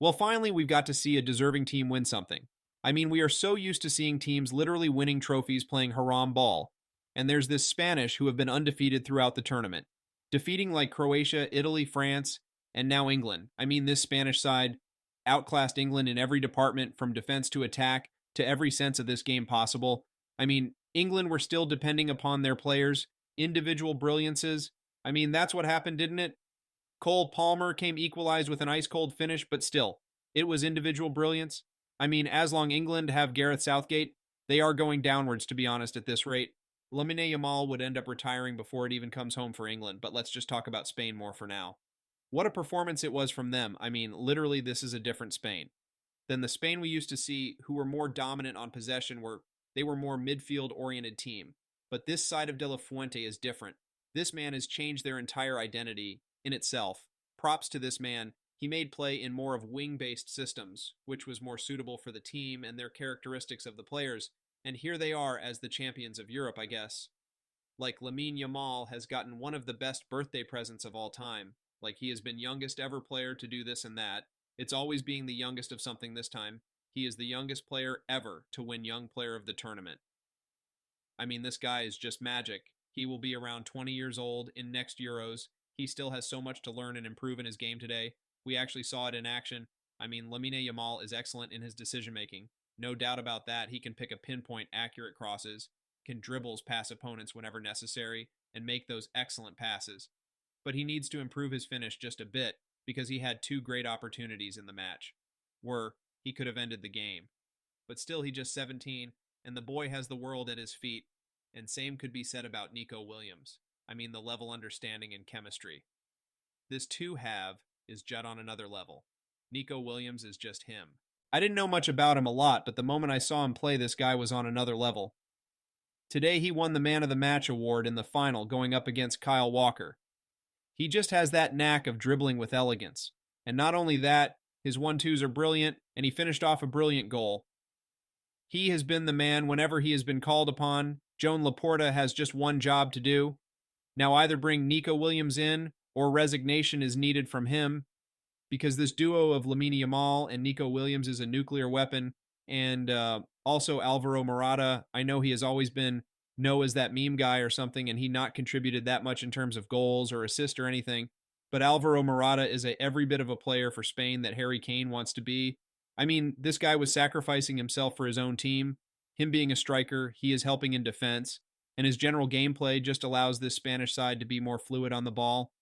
Well, finally, we've got to see a deserving team win something. I mean, we are so used to seeing teams literally winning trophies playing haram ball. And there's this Spanish who have been undefeated throughout the tournament, defeating like Croatia, Italy, France, and now England. I mean, this Spanish side outclassed England in every department from defense to attack to every sense of this game possible. I mean, England were still depending upon their players' individual brilliances. I mean, that's what happened, didn't it? Cole Palmer came equalized with an ice cold finish, but still, it was individual brilliance. I mean, as long England have Gareth Southgate, they are going downwards, to be honest, at this rate. Lamine Yamal would end up retiring before it even comes home for England, but let's just talk about Spain more for now. What a performance it was from them. I mean, literally, this is a different Spain than the Spain we used to see, who were more dominant on possession, where they were more midfield-oriented team. But this side of De La Fuente is different. This man has changed their entire identity in itself. Props to this man. He made play in more of wing-based systems, which was more suitable for the team and their characteristics of the players. And here they are as the champions of Europe, I guess. Like Lamine Yamal has gotten one of the best birthday presents of all time. Like he has been youngest ever player to do this and that. It's always being the youngest of something this time. He is the youngest player ever to win Young Player of the Tournament. I mean, this guy is just magic. He will be around 20 years old in next Euros. He still has so much to learn and improve in his game today. We actually saw it in action. I mean, Lamine Yamal is excellent in his decision-making. No doubt about that. He can pick a pinpoint accurate crosses, can dribbles past opponents whenever necessary, and make those excellent passes. But he needs to improve his finish just a bit because he had two great opportunities in the match, where he could have ended the game. But still, he's just 17, and the boy has the world at his feet, and same could be said about Nico Williams. I mean, the level understanding and chemistry. This two-have is Judd on another level. Nico Williams is just him. I didn't know much about him a lot, but the moment I saw him play, this guy was on another level. Today, he won the Man of the Match award in the final, going up against Kyle Walker. He just has that knack of dribbling with elegance. And not only that, his 1-2s are brilliant, and he finished off a brilliant goal. He has been the man whenever he has been called upon. Joan Laporta has just one job to do. Now either bring Nico Williams in, or resignation is needed from him, because this duo of Lamine Yamal and Nico Williams is a nuclear weapon. And also Alvaro Morata, I know he has always been known as that meme guy or something, and he not contributed that much in terms of goals or assists or anything. But Alvaro Morata is every bit of a player for Spain that Harry Kane wants to be. I mean, this guy was sacrificing himself for his own team. Him being a striker, he is helping in defense. And his general gameplay just allows this Spanish side to be more fluid on the ball.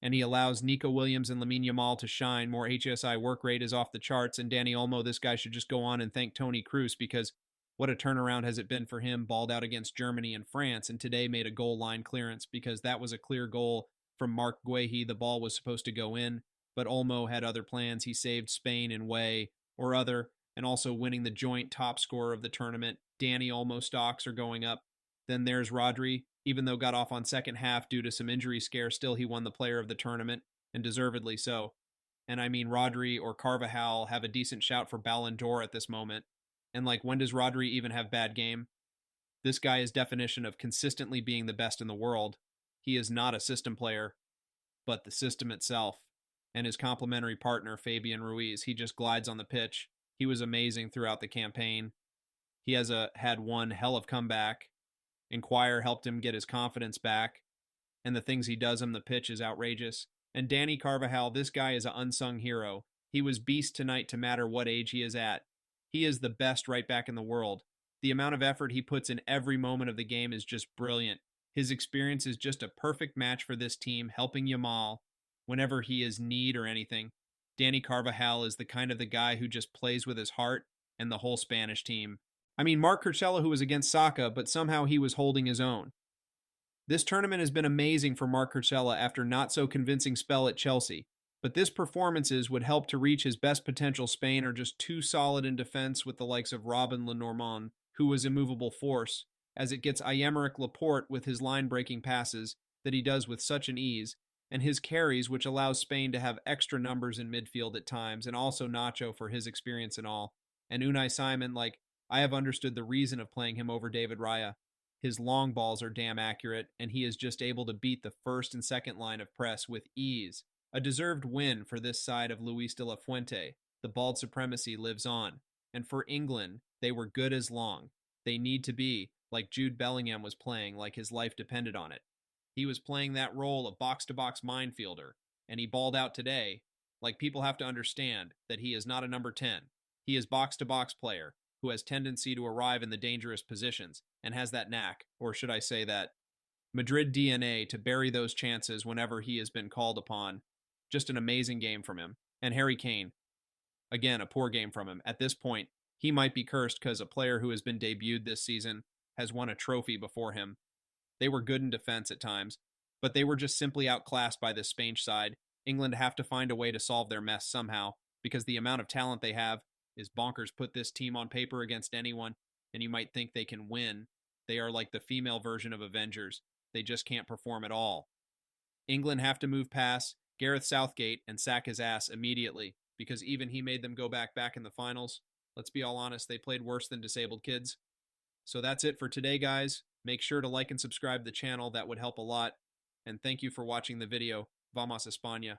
And he allows Nico Williams and Lamine Yamal to shine. More HSI work rate is off the charts. And Dani Olmo, this guy should just go on and thank Toni Kroos, because what a turnaround has it been for him. Balled out against Germany and France, and today made a goal line clearance, because that was a clear goal from Marc Guehi. The ball was supposed to go in, but Olmo had other plans. He saved Spain in way or other, and also winning the joint top scorer of the tournament. Dani Olmo stocks are going up. Then there's Rodri. Even though got off on second half due to some injury scare, still he won the player of the tournament, and deservedly so. And I mean, Rodri or Carvajal have a decent shout for Ballon d'Or at this moment. And like, when does Rodri even have bad game? This guy is definition of consistently being the best in the world. He is not a system player, but the system itself. And his complementary partner, Fabian Ruiz, he just glides on the pitch. He was amazing throughout the campaign. He has had one hell of comeback. Inquire helped him get his confidence back, and the things he does on the pitch is outrageous. And Dani Carvajal, this guy is an unsung hero. He was beast tonight to matter what age he is at. He is the best right back in the world. The amount of effort he puts in every moment of the game is just brilliant. His experience is just a perfect match for this team, helping Yamal whenever he is need or anything. Dani Carvajal is the kind of the guy who just plays with his heart, and the whole Spanish team. I mean, Marc Curella, who was against Saka, but somehow he was holding his own. This tournament has been amazing for Marc Curella after not so convincing spell at Chelsea, but this performances would help to reach his best potential. Spain are just too solid in defense with the likes of Robin Lenormand, who was immovable force, as it gets Aymeric Laporte with his line-breaking passes that he does with such an ease, and his carries, which allows Spain to have extra numbers in midfield at times, and also Nacho for his experience and all. And Unai Simon, I have understood the reason of playing him over David Raya. His long balls are damn accurate, and he is just able to beat the first and second line of press with ease. A deserved win for this side of Luis de la Fuente. The bald supremacy lives on. And for England, they were good as long. They need to be, like Jude Bellingham was playing, like his life depended on it. He was playing that role of box-to-box minefielder, and he balled out today. Like, people have to understand that he is not a number 10. He is box-to-box player who has tendency to arrive in the dangerous positions and has that knack, or should I say that Madrid DNA, to bury those chances whenever he has been called upon. Just an amazing game from him. And Harry Kane, again, a poor game from him. At this point, he might be cursed because a player who has been debuted this season has won a trophy before him. They were good in defense at times, but they were just simply outclassed by this Spain side. England have to find a way to solve their mess somehow because the amount of talent they have is bonkers. Put this team on paper against anyone, and you might think they can win. They are like the female version of Avengers. They just can't perform at all. England have to move past Gareth Southgate and sack his ass immediately because even he made them go back in the finals. Let's be all honest, they played worse than disabled kids. So that's it for today, guys. Make sure to like and subscribe to the channel. That would help a lot. And thank you for watching the video. Vamos España.